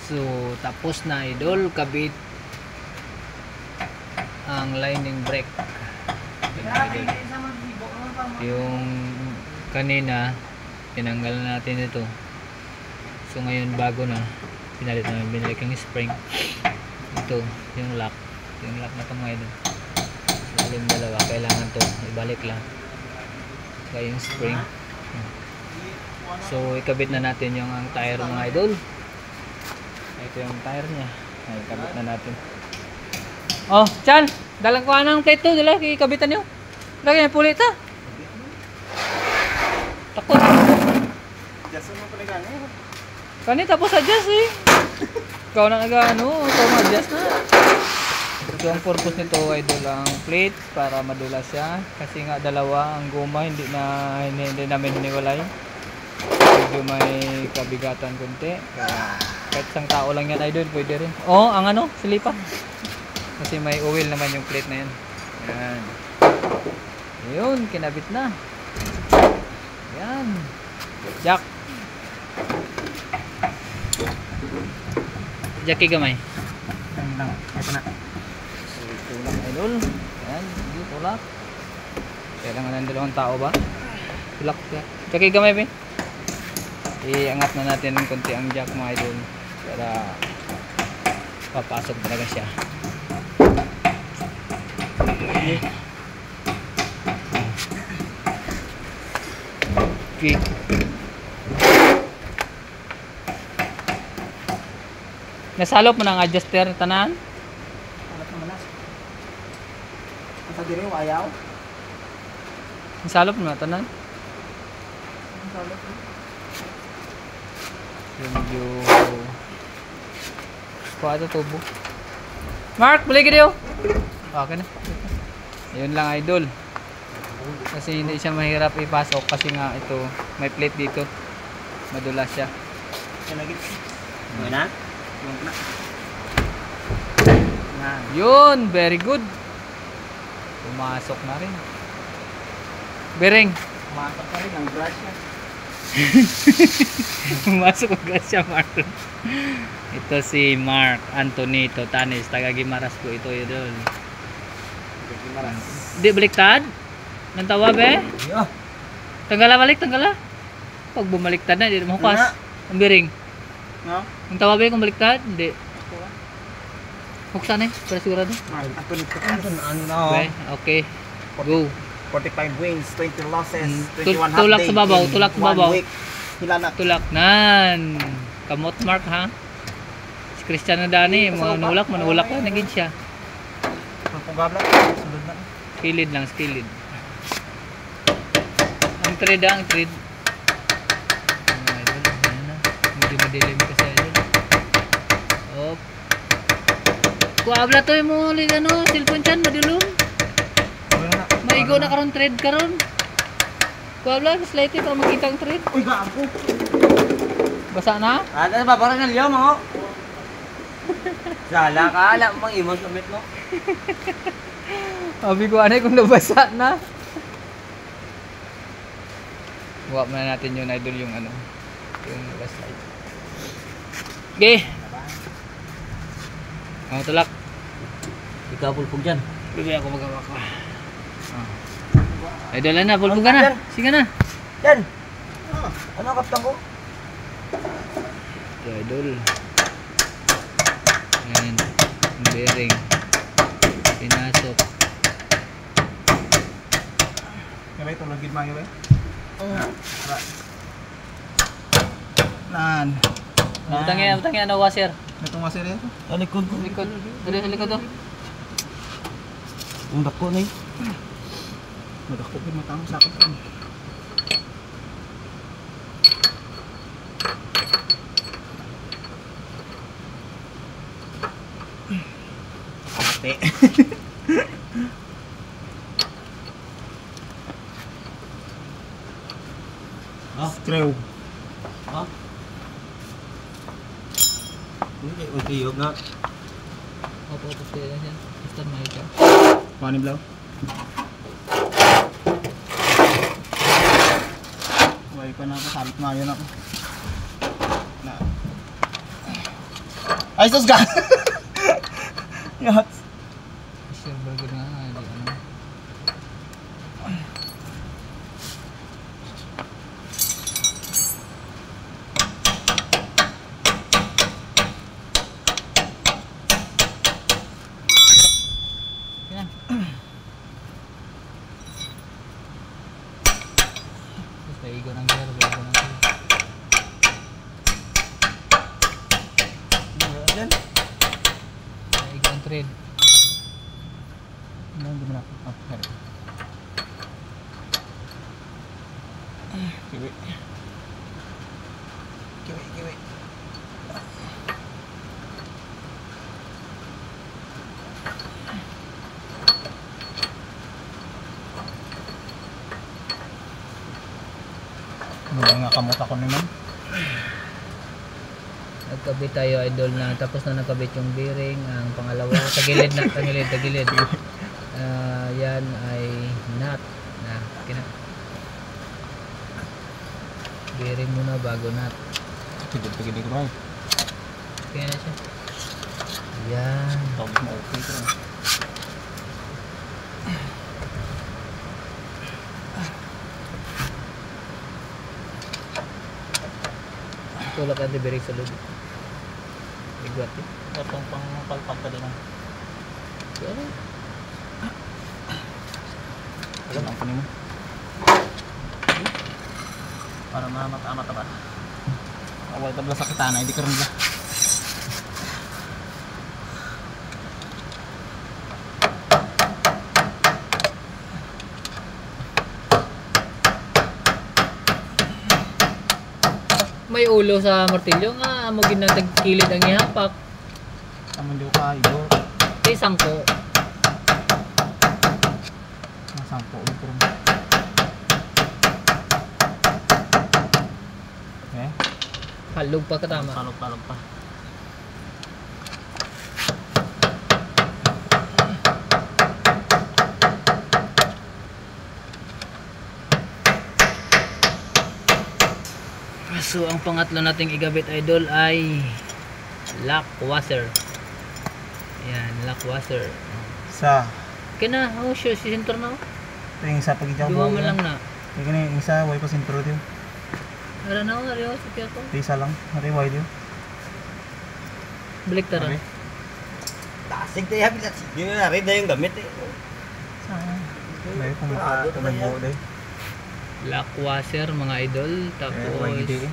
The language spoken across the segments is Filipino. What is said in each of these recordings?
So tapos na idol, kabit ang lining brake. Yung kanina tinanggal na natin ito. So ngayon bago na pinalit namin, binalik yung spring. Ito yung lock na ito mga idol. So yung dalawa kailangan to ibalik lang. Kaya yung spring. So ikabit na natin yung ang tire mga idol. Ito yung tire niya. Ay, ikabit na natin. Oh, Chan, dalang ko ng plate to, dala ikabitan niyo. Lagi na pulit ta. Takot. Just mo pala gani. Kani tapos adjust eh. Ikaw na nag-ano, ikaw ma-adjust na. So ang purpose nito ay dalang plate para madulas siya kasi nga dalawa ang guma hindi namin hiniwalay. Medyo may kabigatan konti. Kahit isang tao lang yan idol pwede rin. Oh, ang ano, silipa. Kasi may oil naman yung plate na yan. Yan. Ayun, kinabit na. Yan. Jack. Jackie gamay. Yan lang. Ito na. Tulak idol. Yan, hindi tulak. Kailangan ng dalawang tao ba? Tulak ka. Jackie gamay ba? Iangat na natin ng konti ang jack mga idol para papasok talaga siya. Okay. Nasalop mo ng adjuster tanan? Alat naman na. Asa dire ayaw? Nasalop mo na tanan? Salot. Medyo kuha ito tubo. Mark, balik ka okay na. Yun lang idol. Kasi hindi siya mahirap ipasok kasi nga ito may plate dito. Madulas siya. Yan lagi. Yan na. Yan na. Na. Yun, very good. Pumasok na rin. Bering. Pumasok pa rin ang brush niya. Pumasok agad siya, Mark. Ito si Mark Antonito Tanis, taga Gimaras po ito idol. Gimaras. Di baliktad? Nang tawa be? Yo. Tanggala balik, tanggala. Pag bumaliktad na, hindi mo hukas. Ang biring. No? Nang tawa be kung baliktad? Hindi. Huksan eh, para sigurado. Ano na? Okay, go. 45 wins, 20 losses, Tul 21 half tulak day, sa babaw, tulak sa babaw. 1 week. Hilana. Tulak nan. Kamot Mark ha. Si Cristiano Dani, manulak ka, naging siya. Pagpugabla, sulod na. Skilled lang, skilled. Ang trade ang trade. Ayan na. Medyo madilim kasi ayun. Op. Kuabla to yung mga ulit ano, cellphone chan, madulong. Maigo na karon trade karon. Kuabla, slightly para makita ang trade. Uy, gago. Basa na? Ada ba para ng liyaw mo? Sala ka, ala mo mang imos damit mo. Sabi ko anay kung nabasa na. Buwa muna natin yun idol yung ano. Yung last slide. Okay. Ang tulak. Ikaw pulpog dyan. Bibigyan ako magawa ko. Idol na, pulpog ka na. Sige na. Yan. Ano ang kaptang ko? Ito idol. Ayan. Ang bearing. Pinasok. Kaya ito, lagid mayo eh. Nan. Butangin ano washer. Itong wasir eh. Likod ko. Likod. Dali sa likod to. Ang dako na eh. Madako ko matang sakit ko. Ate. Screw. Ha? Hindi, okay, nga. Opo, kaya yan. Basta may ka. Paano blaw? Wala pa na ako, salit na yun ako. Na. Ay, sus ka! Yat. Silver good nga. Di ano. Yan. Basta igo ng gear. Bago ng gear. Yan. Igo ang thread. Ano, hindi mo na. Ah, hari. Kiwi. Kiwi. Ano nga kamot ako naman? Nagkabit tayo idol na tapos na nakabit yung bearing. Ang pangalawa tagilid na tagilid. Yan ay nut na bearing muna bago nut. Pagid ko rin. Kaya na siya. Yan. Tapos mo okay ko rin. Tulak ang bearing sa loob. Igwat eh. Itong pang palpag ka din ang. Yan. Alam, ang kunin mo. Para mata ba? Awal tabla sa kitana, hindi ka rin ba? May ulo sa martilyo nga mo ginatagkilid ang ihapak. Taman diyo kayo. Isang ko. Nasangko ulit rin. Okay? Halog pa katama. Palog pa. So ang pangatlo nating igabit idol ay lock washer. Ayan, lock washer. Sa Okay na, sure, si center na. ito yung isa pag ikaw Duwa mo lang na. Yung ganyan, yung isa, way pa sintro diyo. Ara na ako, ariyo, sabi ako. Ito isa lang, hari way diyo. Balik tara. Okay. Tasig tayo habi na. Yun na rin na yung gamit eh. May kumagbuo dahi. Lock washer mga idol. Tapos Way gidi eh.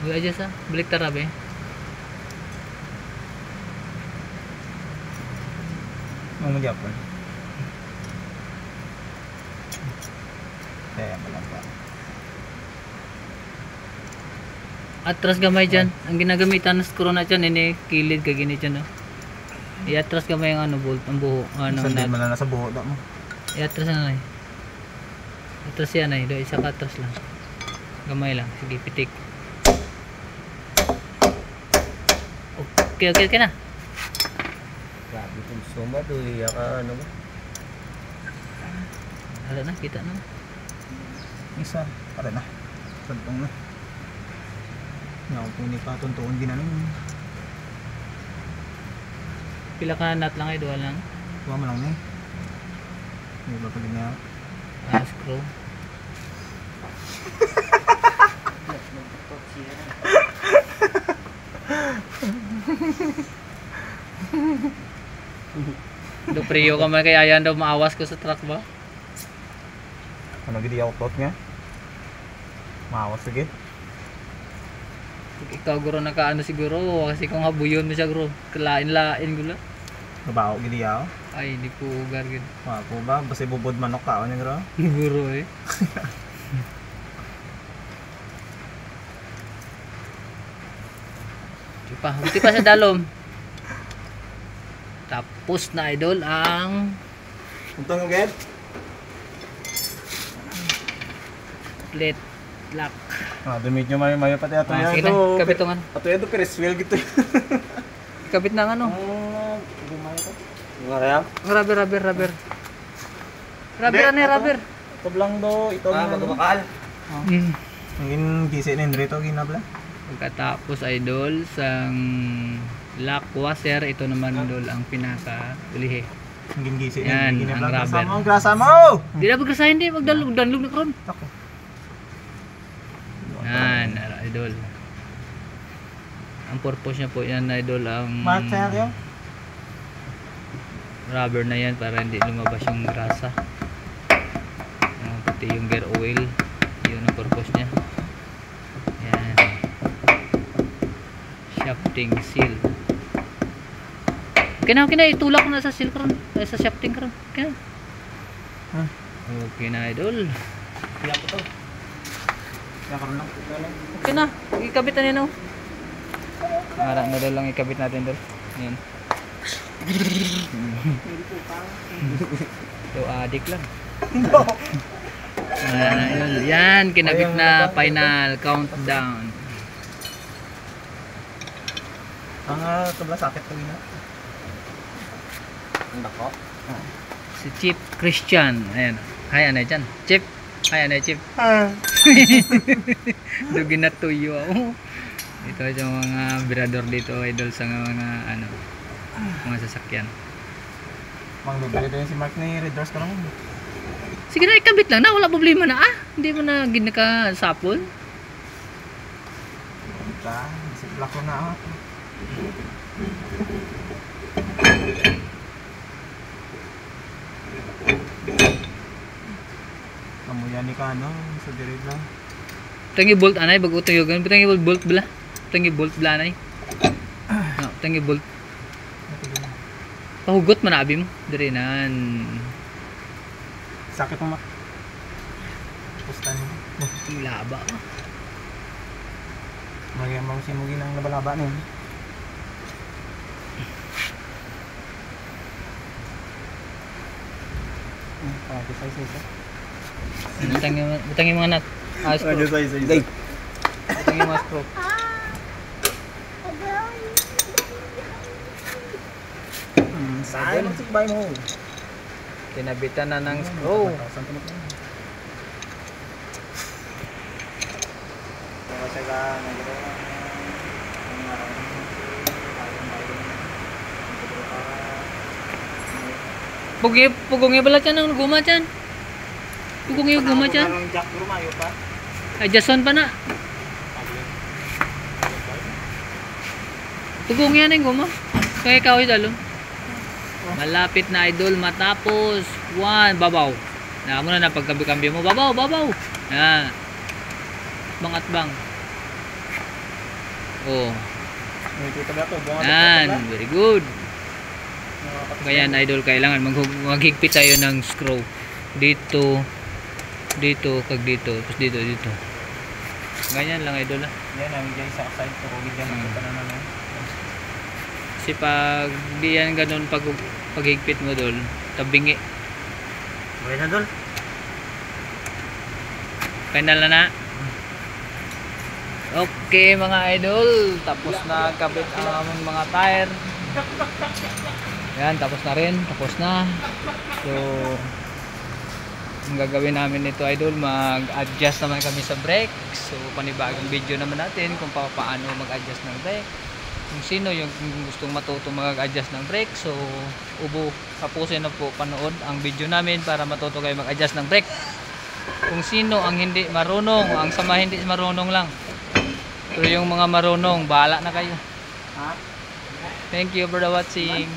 Uy, adjust ha. Balik tara be. Mau magyapon. Kaya malang pa. Atras gamay dyan. Ang ginagamitan ng screw na dyan, ini kilid ka gini dyan. No? I-atras gamay ang ano, bolt, ang buho. Ano, Sandin mo na nasa buho da mo. I-atras na na eh. Atras yan eh. Isa ka atras lang. Gamay lang. Sige, pitik. Okay na. Grabe kung suma doy. Ano ba? Hala na, kita na. Isa, para na. Santong na. Nga kung hindi pa tuntuon din ano. Pila ka nut lang ay, duwa lang. Tuwa mo lang na eh. Hindi ba pag niya? Screw. Do priyo ka man kaya yan daw maawas ko sa truck ba? Ano gidi ako plot nga? Maawas sige. Ikaw guro nakaano siguro kasi kung habuyon mo siya guro. Kalain-lain gula. Nabaho gidi ako. Ay, di po ugar gid. Wapo ba? Basta bubod manok ka. Ano nga? Guro eh. Buti pa sa dalom. Tapos na idol ang Untong yung get? plate lock. Ah, dumit nyo mayo pati ato yan. Sige na, kabit tong ano. Ato yan to Ferris wheel gitu. Kabit na ano. Gumayo to. Yung arayam? Rubber. Rubber ano rubber? Ito lang do, ito Ah, magkabakal. Mm. Ngin gisi na rito ginabla. Pagkatapos idol sang lock washer, ito naman idol ang pinaka ulihe. Ang gingisi Yan, niya. ang rubber. Ang grasa mo! Di na pagkasahin di, magdalog na karon. Ako. Yan, idol. Ang purpose niya po yan idol ang Marker yun? rubber na yan para hindi lumabas yung grasa. Pati yung gear oil, yun ang purpose niya. Yan. Shafting seal. Kina itulak na sa seal karon, sa shafting karon. Kina. Huh? Okay na idol. Kaya ko to. Kaya karoon lang. Okay na, ikabit na nino. Ara na lang ikabit natin dol. Yan. Yo adik lang. Yan, kinabit na final countdown. Ang tabla sakit ko na. Ang dako. Si Chief Christian. Ayan. Hi, ano dyan? Chief. Hi, ano Chief? Dugin na tuyo ako. Ito yung mga birador dito, idol sa mga ano, mga sasakyan. Mang bibili din si Mark ni Red Doors ko naman. Sige na, ikabit lang na. Wala problema na Hindi mo na ginakasapol. Ta, si Black ko na ako. Kamuyan ni Kano, sa direct lang. Tangi bolt anay, bago tuyogan. Tangi bolt bala. Tangi bolt bala anay. No, tangi bolt. Pahugot man abi mo. Diri nan. Sakit mo Mark. Pustan mo. Laba. Magyamang simugin ang labalaba niya. Tangi mga nut. Screw. Say. Tangi mga screw. Say mo sikbay mo. Kinabitan na ng screw. Pugungnya bala dyan ang guma dyan. Pugungnya yung guma dyan. Jack Rumayo pa. Adjustan pa na. Pugungnya na yung guma. Kaya ikaw dalo. Malapit na idol matapos. 1, babaw. Na mo na pagkabi-kambyo mo. Babaw, babaw. Yan. Atbang. Oh. Yan, very good. Ganyan idol, kailangan maghigpit tayo ng screw dito, kag dito, tapos dito. Ganyan lang idol. Yan ang diyan sa side ko gid yan na. Kasi pag di yan ganun paghigpit mo dol, tabingi. Okay na dol. Final na. Okay mga idol, tapos na kabit ang aming mga tire. Yan, tapos na rin, tapos na. So, ang gagawin namin nito idol, mag-adjust naman kami sa brake. So, panibagong video naman natin kung paano mag-adjust ng brake. Kung sino yung gustong matuto mag-adjust ng brake, so tapusin na po panood ang video namin para matuto kayo mag-adjust ng brake. Kung sino ang hindi marunong, ang sama hindi marunong lang. So, yung mga marunong, bahala na kayo. Thank you for the watching.